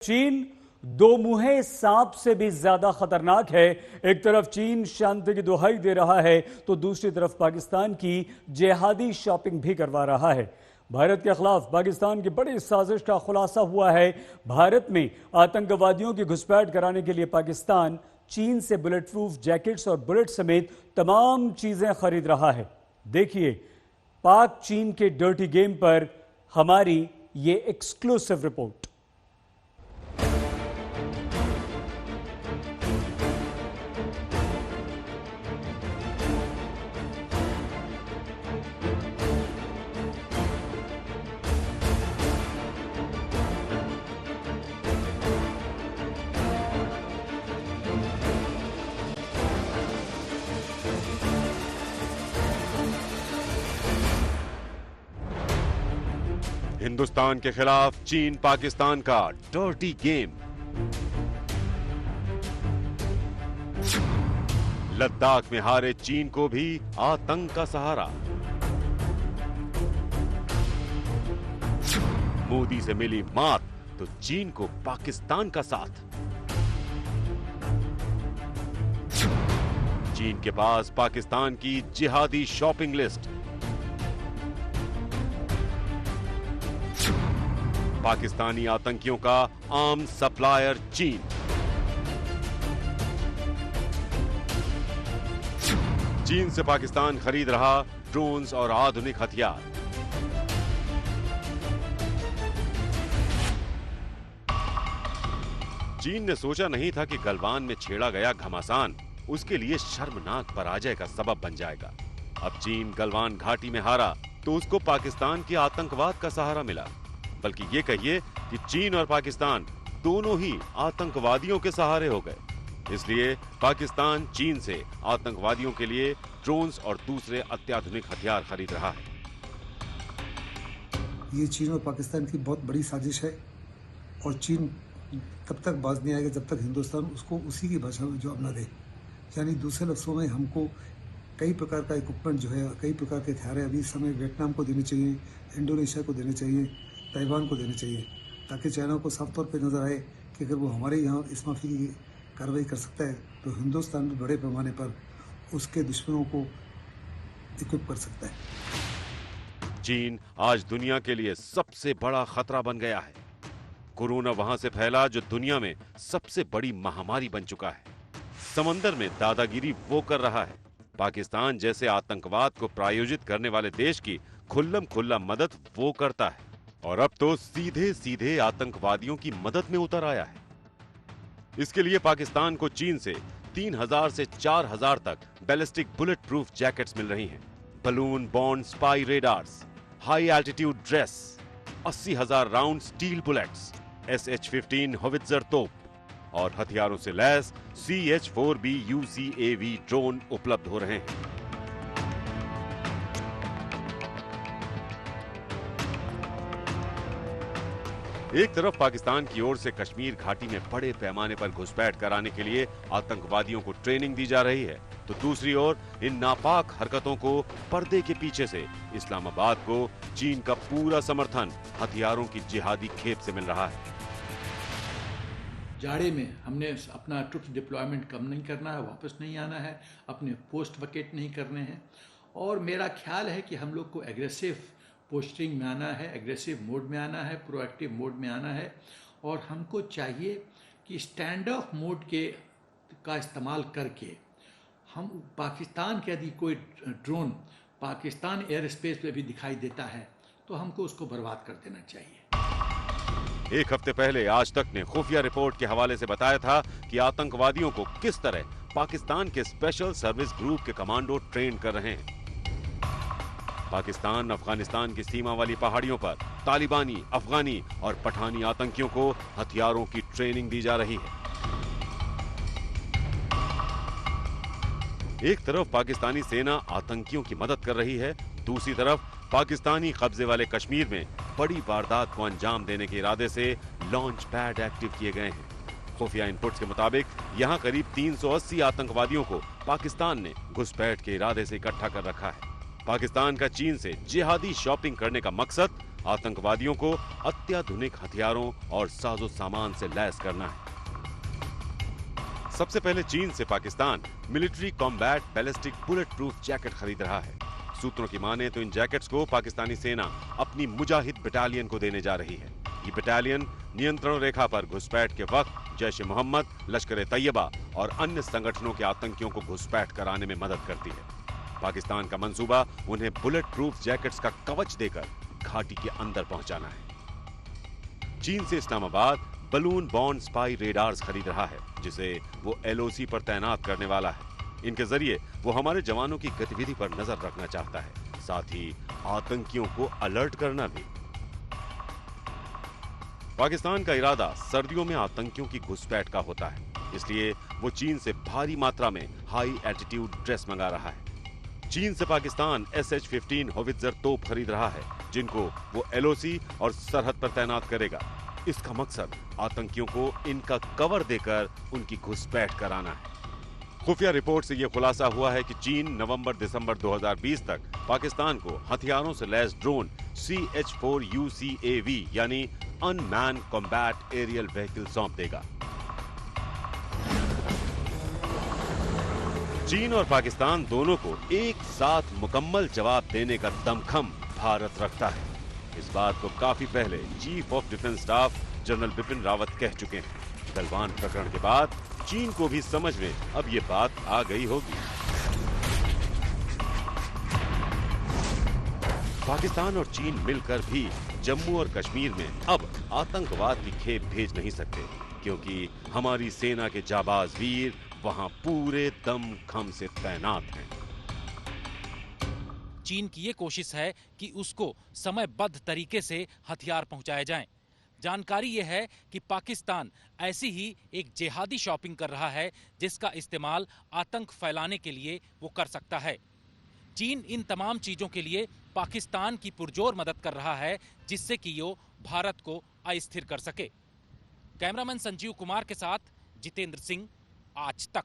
चीन दो मुहे सांप से भी ज्यादा खतरनाक है। एक तरफ चीन शांति की दुहाई दे रहा है तो दूसरी तरफ पाकिस्तान की जिहादी शॉपिंग भी करवा रहा है। भारत के खिलाफ पाकिस्तान की बड़ी साजिश का खुलासा हुआ है। भारत में आतंकवादियों की घुसपैठ कराने के लिए पाकिस्तान चीन से बुलेट प्रूफ जैकेट्स और बुलेट समेत तमाम चीजें खरीद रहा है। देखिए पाक चीन के डर्टी गेम पर हमारी ये एक्सक्लूसिव रिपोर्ट। हिंदुस्तान के खिलाफ चीन पाकिस्तान का डर्टी गेम। लद्दाख में हारे चीन को भी आतंक का सहारा। मोदी से मिली मात तो चीन को पाकिस्तान का साथ। चीन के पास पाकिस्तान की जिहादी शॉपिंग लिस्ट। पाकिस्तानी आतंकियों का आर्म सप्लायर चीन। चीन से पाकिस्तान खरीद रहा ड्रोन्स और आधुनिक हथियार। चीन ने सोचा नहीं था कि गलवान में छेड़ा गया घमासान उसके लिए शर्मनाक पराजय का सबब बन जाएगा। अब चीन गलवान घाटी में हारा तो उसको पाकिस्तान के आतंकवाद का सहारा मिला। बल्कि ये कहिए कि चीन और पाकिस्तान दोनों ही आतंकवादियों के सहारे हो गए। इसलिए पाकिस्तान चीन से आतंकवादियों के लिए ड्रोन्स और दूसरे अत्याधुनिक हथियार खरीद रहा है। ये चीन और पाकिस्तान की बहुत बड़ी साजिश है और चीन तब तक बाज नहीं आएगा जब तक हिंदुस्तान उसको उसी की भाषा में जवाब न दे। यानी दूसरे लफ्ज़ों में हमको कई प्रकार का इक्विपमेंट जो है, कई प्रकार के हथियार अभी इस समय वियतनाम को देने चाहिए, इंडोनेशिया को देने चाहिए, ताइवान को देने चाहिए, ताकि चाइना को साफ तौर पे नज़र आए कि अगर वो हमारे यहाँ इस माफी की कार्रवाई कर सकता है तो हिंदुस्तान भी बड़े पैमाने पर उसके दुश्मनों को इक्विप कर सकता है। चीन आज दुनिया के लिए सबसे बड़ा खतरा बन गया है। कोरोना वहां से फैला जो दुनिया में सबसे बड़ी महामारी बन चुका है। समंदर में दादागिरी वो कर रहा है। पाकिस्तान जैसे आतंकवाद को प्रायोजित करने वाले देश की खुल्लम खुल्ला मदद वो करता है और अब तो सीधे सीधे आतंकवादियों की मदद में उतर आया है। इसके लिए पाकिस्तान को चीन से 3000 से 4000 तक बैलिस्टिक बुलेट प्रूफ जैकेट्स मिल रही हैं। Balloon bond spy radars, high altitude dress, 80,000 round steel bullets, SH-15 howitzer तोप और हथियारों से लैस CH-4B UCAV ड्रोन उपलब्ध हो रहे हैं। एक तरफ पाकिस्तान की ओर से कश्मीर घाटी में बड़े पैमाने पर घुसपैठ कराने के लिए आतंकवादियों को ट्रेनिंग दी जा रही है तो दूसरी ओर इन नापाक हरकतों को पर्दे के पीछे से इस्लामाबाद को चीन का पूरा समर्थन हथियारों की जिहादी खेप से मिल रहा है। जाड़े में हमने अपना ट्रुप्स डिप्लॉयमेंट कम नहीं करना है, वापस नहीं आना है, अपने पोस्ट वकेट नहीं करने हैं और मेरा ख्याल है कि हम लोग को एग्रेसिव पोस्टिंग में आना है, एग्रेसिव मोड में आना है, प्रोएक्टिव मोड में आना है और हमको चाहिए कि स्टैंड ऑफ मोड का इस्तेमाल करके हम पाकिस्तान के यदि कोई ड्रोन पाकिस्तान एयर स्पेस में भी दिखाई देता है तो हमको उसको बर्बाद कर देना चाहिए। एक हफ्ते पहले आज तक ने खुफिया रिपोर्ट के हवाले से बताया था कि आतंकवादियों को किस तरह पाकिस्तान के स्पेशल सर्विस ग्रुप के कमांडो ट्रेन कर रहे हैं। पाकिस्तान अफगानिस्तान की सीमा वाली पहाड़ियों पर तालिबानी, अफगानी और पठानी आतंकियों को हथियारों की ट्रेनिंग दी जा रही है। एक तरफ पाकिस्तानी सेना आतंकियों की मदद कर रही है, दूसरी तरफ पाकिस्तानी कब्जे वाले कश्मीर में बड़ी वारदात को अंजाम देने के इरादे से लॉन्च पैड एक्टिव किए गए हैं। खुफिया इनपुट्स के मुताबिक यहां करीब 380 आतंकवादियों को पाकिस्तान ने घुसपैठ के इरादे से इकट्ठा कर रखा है। पाकिस्तान का चीन से जिहादी शॉपिंग करने का मकसद आतंकवादियों को अत्याधुनिक हथियारों और साजो सामान से लैस करना है। सबसे पहले चीन से Pakistan military combat ballistic bullet proof jacket खरीद रहा है। सूत्रों की माने तो इन जैकेट्स को पाकिस्तानी सेना अपनी मुजाहिद बटालियन को देने जा रही है। ये बटालियन नियंत्रण रेखा पर घुसपैठ के वक्त जैश ए मोहम्मद, लश्कर तैयबा और अन्य संगठनों के आतंकियों को घुसपैठ कराने में मदद करती है। पाकिस्तान का मंसूबा उन्हें बुलेट प्रूफ जैकेट्स का कवच देकर घाटी के अंदर पहुंचाना है। चीन से Islamabad balloon bond spy radars खरीद रहा है, जिसे वो एलओसी पर तैनात करने वाला है। इनके जरिए वो हमारे जवानों की गतिविधि पर नजर रखना चाहता है, साथ ही आतंकियों को अलर्ट करना भी। पाकिस्तान का इरादा सर्दियों में आतंकियों की घुसपैठ का होता है, इसलिए वो चीन से भारी मात्रा में हाई एल्टीट्यूड ड्रेस मंगा रहा है। चीन से पाकिस्तान SH-15 होवित्जर तोप खरीद रहा है, जिनको वो एलओसी और सरहद पर तैनात करेगा। इसका मकसद आतंकियों को इनका कवर देकर उनकी घुसपैठ कराना है। खुफिया रिपोर्ट से यह खुलासा हुआ है कि चीन नवंबर-दिसंबर 2020 तक पाकिस्तान को हथियारों से लैस ड्रोन CH-4 UCAV यानी अनमैन कॉम्बैट एरियल व्हीकल सौंप देगा। चीन और पाकिस्तान दोनों को एक साथ मुकम्मल जवाब देने का दमखम भारत रखता है। इस बात को काफी पहले chief of defence staff general Bipin Rawat कह चुके हैं। गलवान प्रकरण के बाद चीन को भी समझ में अब ये बात आ गई होगी। पाकिस्तान और चीन मिलकर भी जम्मू और कश्मीर में अब आतंकवाद की खेप भेज नहीं सकते, क्योंकि हमारी सेना के जाबाज वीर वहां पूरे दमखम से तैनात हैं। चीन की ये कोशिश है कि उसको समयबद्ध तरीके से हथियार पहुंचाए जाएं। जानकारी यह है कि पाकिस्तान ऐसी ही एक जिहादी शॉपिंग कर रहा है, जिसका इस्तेमाल आतंक फैलाने के लिए वो कर सकता है। चीन इन तमाम चीजों के लिए पाकिस्तान की पुरजोर मदद कर रहा है, जिससे कि वो भारत को अस्थिर कर सके। कैमरामैन संजीव कुमार के साथ जितेंद्र सिंह, आज तक।